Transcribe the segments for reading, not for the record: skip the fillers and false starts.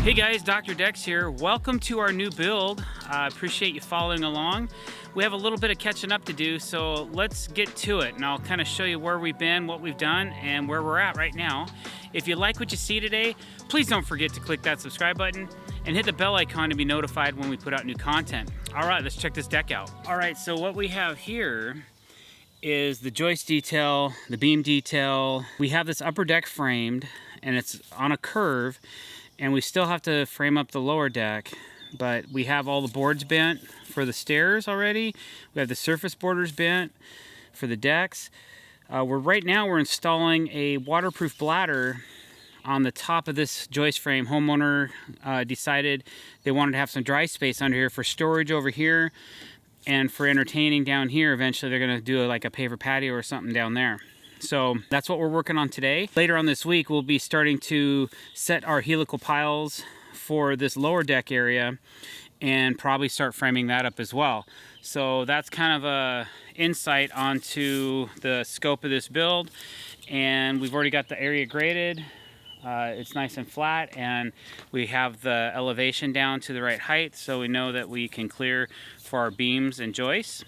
Hey guys, Dr. Decks here. Welcome to our new build. I appreciate you following along. We have a little bit of catching up to do, so let's get to it, and I'll kind of show you where we've been, what we've done, and where we're at right now. If you like what you see today, please don't forget to click that subscribe button and hit the bell icon to be notified when we put out new content. All right, let's check this deck out. All right, so what we have here is the joist detail, the beam detail. We have this upper deck framed, and it's on a curve, and we still have to frame up the lower deck, but we have all the boards bent for the stairs already. We have the surface borders bent for the decks. Right now we're installing a waterproof bladder on the top of this joist frame. Homeowner decided they wanted to have some dry space under here for storage over here and for entertaining down here. Eventually they're gonna do like a paver patio or something down there. So that's what we're working on today. Later on this week, we'll be starting to set our helical piles for this lower deck area and probably start framing that up as well. So that's kind of a insight onto the scope of this build. And we've already got the area graded. It's nice and flat, and we have the elevation down to the right height, so we know that we can clear for our beams and joists.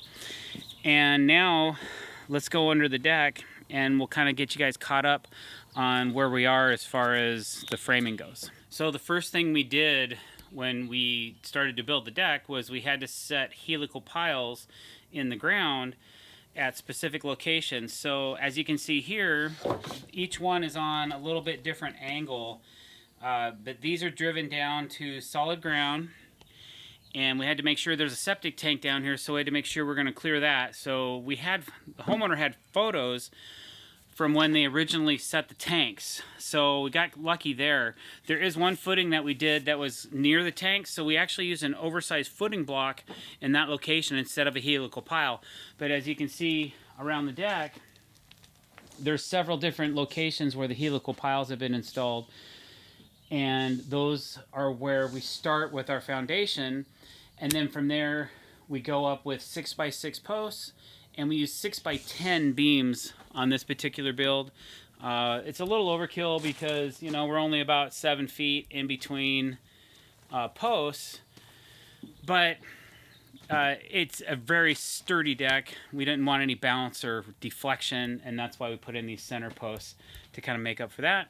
And now let's go under the deck, and we'll kind of get you guys caught up on where we are as far as the framing goes. So the first thing we did when we started to build the deck was we had to set helical piles in the ground at specific locations. So as you can see here, each one is on a little bit different angle, but these are driven down to solid ground, and we had to make sure there's a septic tank down here, so we had to make sure we're going to clear that. So the homeowner had photos from when they originally set the tanks, so we got lucky there. There is one footing that we did that was near the tanks, so we actually used an oversized footing block in that location instead of a helical pile. But as you can see around the deck, there's several different locations where the helical piles have been installed, and those are where we start with our foundation, and then from there we go up with 6x6 posts, and we use 6x10 beams on this particular build. It's a little overkill because, you know, we're only about 7 feet in between posts, but it's a very sturdy deck. We didn't want any bounce or deflection, and that's why we put in these center posts to kind of make up for that.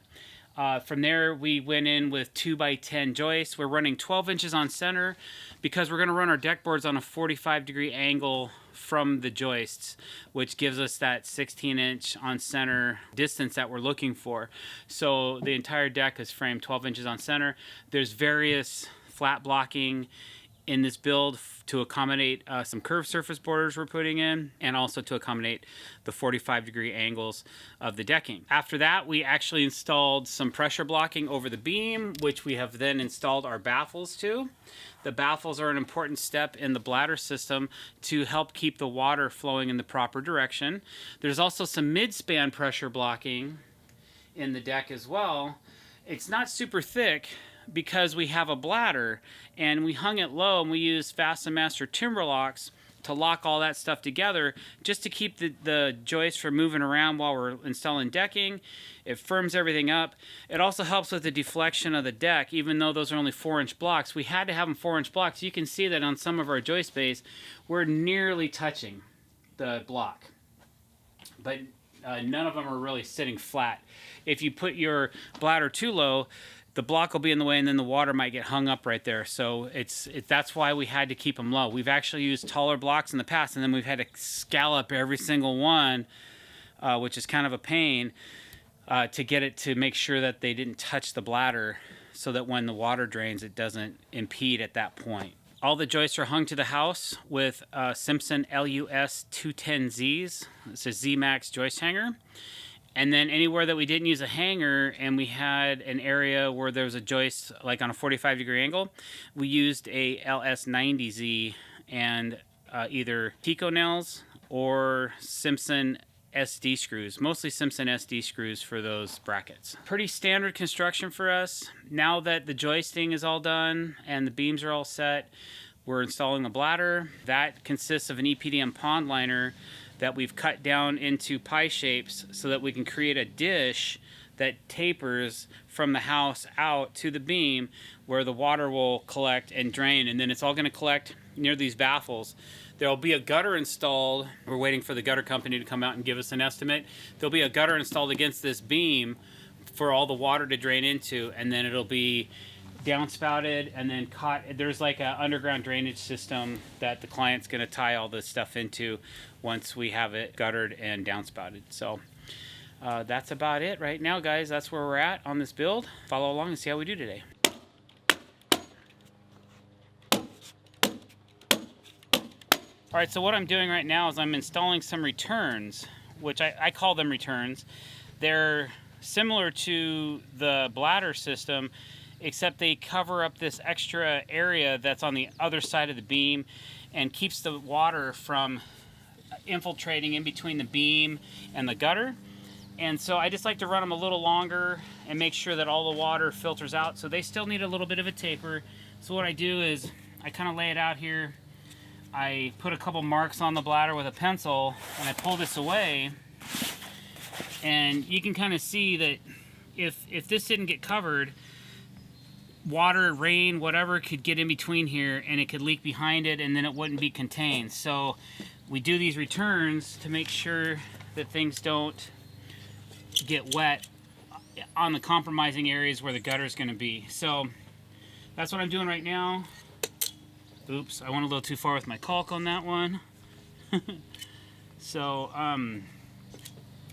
From there, we went in with 2x10 joists. We're running 12 inches on center because we're going to run our deck boards on a 45-degree angle from the joists, which gives us that 16-inch on center distance that we're looking for. So the entire deck is framed 12 inches on center. There's various flat blocking in this build to accommodate some curved surface borders we're putting in, and also to accommodate the 45-degree angles of the decking. After that, we actually installed some pressure blocking over the beam, which we have then installed our baffles to. The baffles are an important step in the bladder system to help keep the water flowing in the proper direction. There's also some mid-span pressure blocking in the deck as well. It's not super thick because we have a bladder, and we hung it low, and we used Fasten Master timber locks to lock all that stuff together just to keep the joists from moving around while we're installing decking. It firms everything up. It also helps with the deflection of the deck. Even though those are only 4-inch blocks, we had to have them 4-inch blocks. You can see that on some of our joist bays, we're nearly touching the block, but none of them are really sitting flat. If you put your bladder too low, the block will be in the way, and then the water might get hung up right there. So that's why we had to keep them low. We've actually used taller blocks in the past, and then we've had to scallop every single one, which is kind of a pain, to get it to make sure that they didn't touch the bladder, so that when the water drains, it doesn't impede at that point. All the joists are hung to the house with Simpson LUS 210Zs. It's a Z-Max joist hanger. And then anywhere that we didn't use a hanger and we had an area where there was a joist like on a 45-degree angle, we used a LS90Z and either Pico nails or Simpson SD screws, mostly Simpson SD screws for those brackets. Pretty standard construction for us. Now that the joisting is all done and the beams are all set, we're installing the bladder. That consists of an EPDM pond liner that we've cut down into pie shapes so that we can create a dish that tapers from the house out to the beam where the water will collect and drain, and then it's all going to collect near these baffles. There'll be a gutter installed. We're waiting for the gutter company to come out and give us an estimate. There'll be a gutter installed against this beam for all the water to drain into, and then it'll be downspouted and then caught. There's like an underground drainage system that the client's going to tie all this stuff into once we have it guttered and downspouted. So that's about it right now, guys. That's where we're at on this build. Follow along and see how we do today. All right, so what I'm doing right now is I'm installing some returns, which I call them returns. They're similar to the bladder system, except they cover up this extra area that's on the other side of the beam and keeps the water from infiltrating in between the beam and the gutter. And so I just like to run them a little longer and make sure that all the water filters out. So they still need a little bit of a taper. So what I do is I kind of lay it out here. I put a couple marks on the bladder with a pencil and I pull this away, and you can kind of see that if this didn't get covered, water, rain, whatever could get in between here and it could leak behind it and then it wouldn't be contained. So we do these returns to make sure that things don't get wet on the compromising areas where the gutter is going to be. So that's what I'm doing right now. Oops, I went a little too far with my caulk on that one. So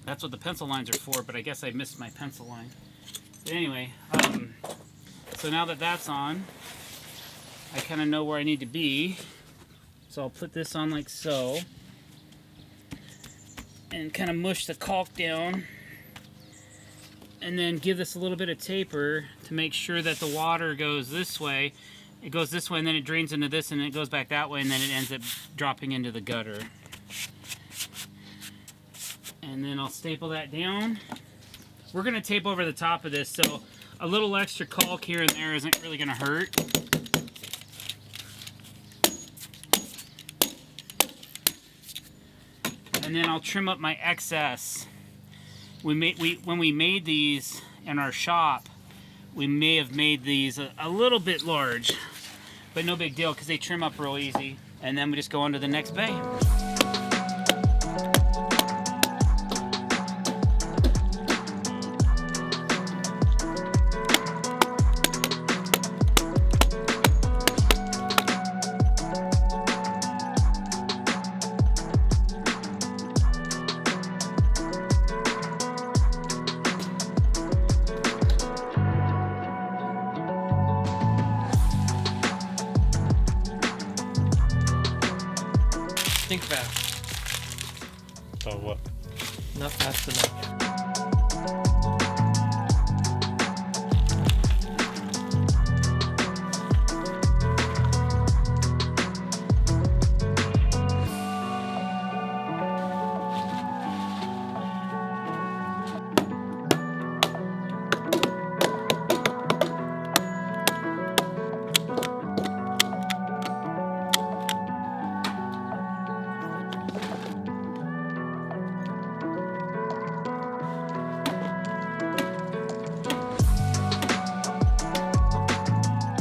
that's what the pencil lines are for, but I guess I missed my pencil line. But anyway, so now that that's on, I kind of know where I need to be. So I'll put this on like so, and kind of mush the caulk down, and then give this a little bit of taper to make sure that the water goes this way. It goes this way and then it drains into this and it goes back that way and then it ends up dropping into the gutter. And then I'll staple that down. We're going to tape over the top of this, so a little extra caulk here and there isn't really going to hurt. And then I'll trim up my excess. When we made these in our shop, we may have made these a little bit large, but no big deal because they trim up real easy. And then we just go on to the next bay. Think fast. So what? Not fast enough.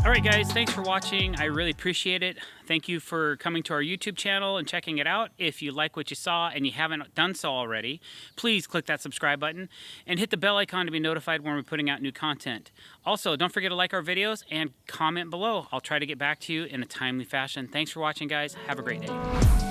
Alright guys, thanks for watching. I really appreciate it. Thank you for coming to our YouTube channel and checking it out. If you like what you saw and you haven't done so already, please click that subscribe button and hit the bell icon to be notified when we're putting out new content. Also, don't forget to like our videos and comment below. I'll try to get back to you in a timely fashion. Thanks for watching guys. Have a great day.